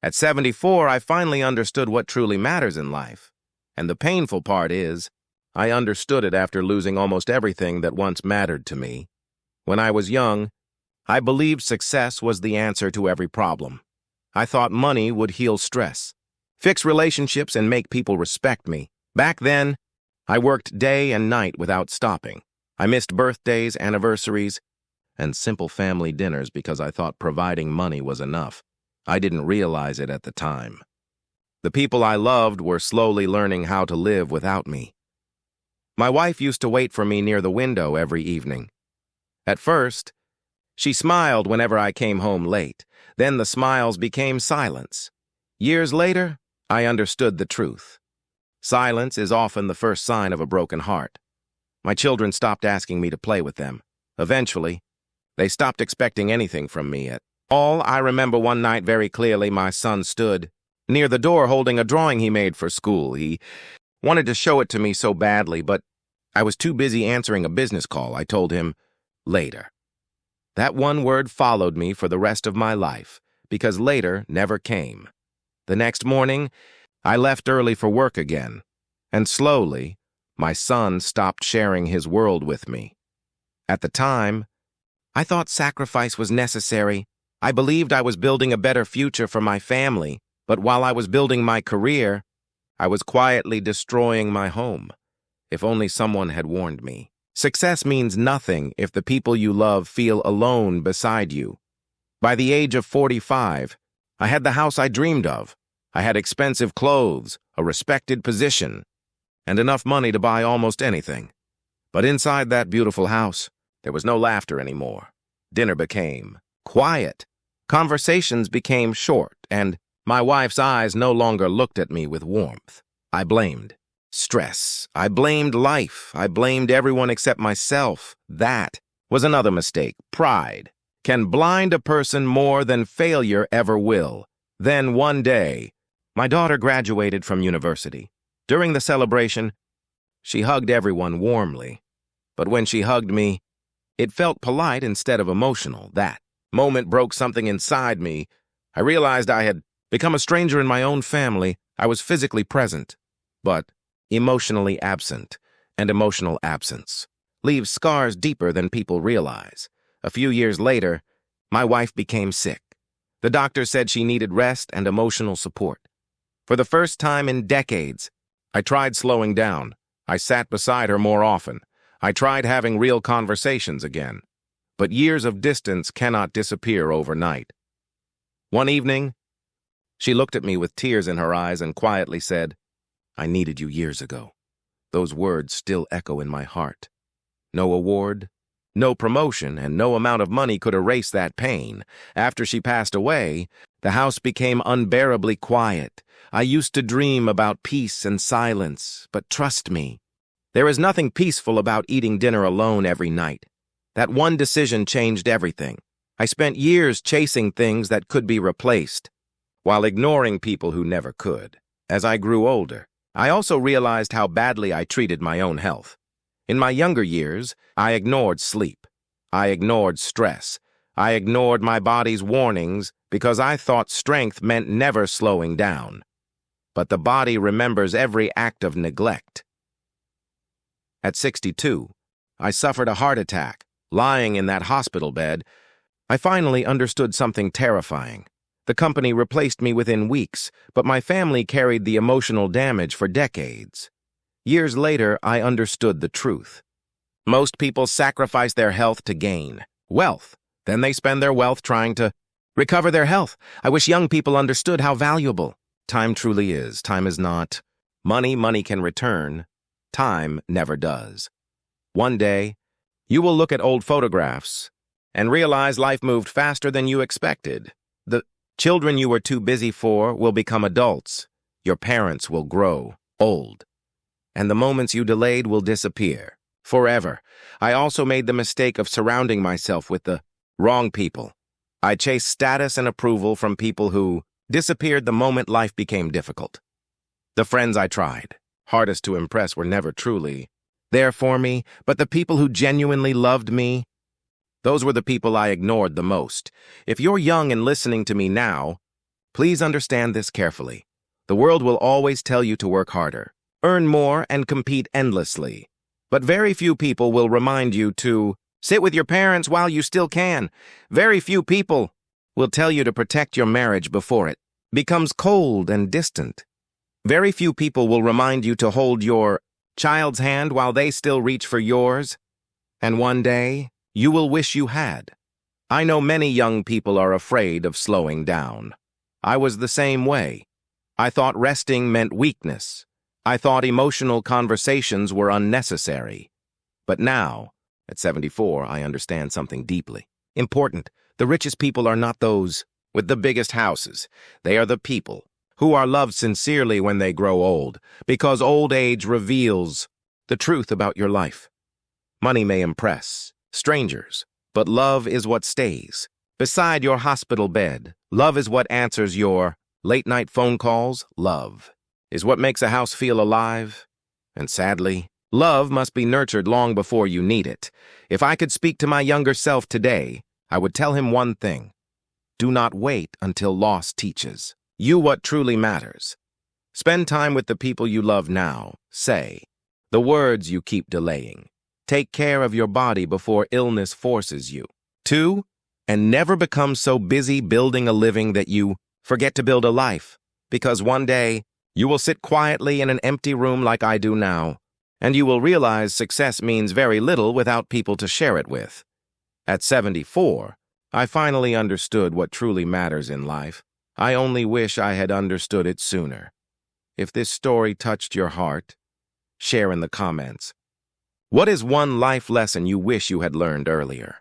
At 74, I finally understood what truly matters in life. And the painful part is, I understood it after losing almost everything that once mattered to me. When I was young, I believed success was the answer to every problem. I thought money would heal stress, fix relationships, and make people respect me. Back then, I worked day and night without stopping. I missed birthdays, anniversaries, and simple family dinners because I thought providing money was enough. I didn't realize it at the time. The people I loved were slowly learning how to live without me. My wife used to wait for me near the window every evening. At first, she smiled whenever I came home late. Then the smiles became silence. Years later, I understood the truth. Silence is often the first sign of a broken heart. My children stopped asking me to play with them. Eventually, they stopped expecting anything from me at all. I remember one night very clearly. My son stood near the door holding a drawing he made for school. He wanted to show it to me so badly, but I was too busy answering a business call. I told him, later. That one word followed me for the rest of my life, because later never came. The next morning, I left early for work again, and slowly, my son stopped sharing his world with me. At the time, I thought sacrifice was necessary. I believed I was building a better future for my family, but while I was building my career, I was quietly destroying my home. If only someone had warned me. Success means nothing if the people you love feel alone beside you. By the age of 45, I had the house I dreamed of. I had expensive clothes, a respected position, and enough money to buy almost anything. But inside that beautiful house, there was no laughter anymore. Dinner became quiet. Conversations became short, and my wife's eyes no longer looked at me with warmth. I blamed stress. I blamed life. I blamed everyone except myself. That was another mistake. Pride can blind a person more than failure ever will. Then one day, my daughter graduated from university. During the celebration, she hugged everyone warmly. But when she hugged me, it felt polite instead of emotional. That moment broke something inside me. I realized I had become a stranger in my own family. I was physically present, but emotionally absent, and emotional absence leaves scars deeper than people realize. A few years later, my wife became sick. The doctor said she needed rest and emotional support. For the first time in decades, I tried slowing down. I sat beside her more often. I tried having real conversations again. But years of distance cannot disappear overnight. One evening, she looked at me with tears in her eyes and quietly said, "I needed you years ago." Those words still echo in my heart. No award, no promotion, and no amount of money could erase that pain. After she passed away, the house became unbearably quiet. I used to dream about peace and silence, but trust me, there is nothing peaceful about eating dinner alone every night. That one decision changed everything. I spent years chasing things that could be replaced, while ignoring people who never could. As I grew older, I also realized how badly I treated my own health. In my younger years, I ignored sleep. I ignored stress. I ignored my body's warnings because I thought strength meant never slowing down. But the body remembers every act of neglect. At 62, I suffered a heart attack. Lying in that hospital bed, I finally understood something terrifying. The company replaced me within weeks, but my family carried the emotional damage for decades. Years later, I understood the truth. Most people sacrifice their health to gain wealth. Then they spend their wealth trying to recover their health. I wish young people understood how valuable time truly is. Time is not money. Money can return. Time never does. One day, you will look at old photographs and realize life moved faster than you expected. The children you were too busy for will become adults. Your parents will grow old. And the moments you delayed will disappear forever. I also made the mistake of surrounding myself with the wrong people. I chased status and approval from people who disappeared the moment life became difficult. The friends I tried hardest to impress were never truly there for me, but the people who genuinely loved me, those were the people I ignored the most. If you're young and listening to me now, Please understand this carefully. The world will always tell you to work harder, earn more, and compete endlessly. But very few people will remind you to sit with your parents while you still can. Very few people will tell you to protect your marriage before it becomes cold and distant. Very few people will remind you to hold your child's hand while they still reach for yours. And one day, you will wish you had. I know many young people are afraid of slowing down. I was the same way. I thought resting meant weakness. I thought emotional conversations were unnecessary. But now, at 74, I understand something deeply important. The richest people are not those with the biggest houses. They are the people who are loved sincerely when they grow old, because old age reveals the truth about your life. Money may impress strangers, but love is what stays. Beside your hospital bed, love is what answers your late-night phone calls. Love is what makes a house feel alive. And sadly, love must be nurtured long before you need it. If I could speak to my younger self today, I would tell him one thing. Do not wait until loss teaches you what truly matters. Spend time with the people you love now. Say the words you keep delaying. Take care of your body before illness forces you to, and never become so busy building a living that you forget to build a life, because one day you will sit quietly in an empty room like I do now, and you will realize success means very little without people to share it with. At 74, I finally understood what truly matters in life. I only wish I had understood it sooner. If this story touched your heart, share in the comments. What is one life lesson you wish you had learned earlier?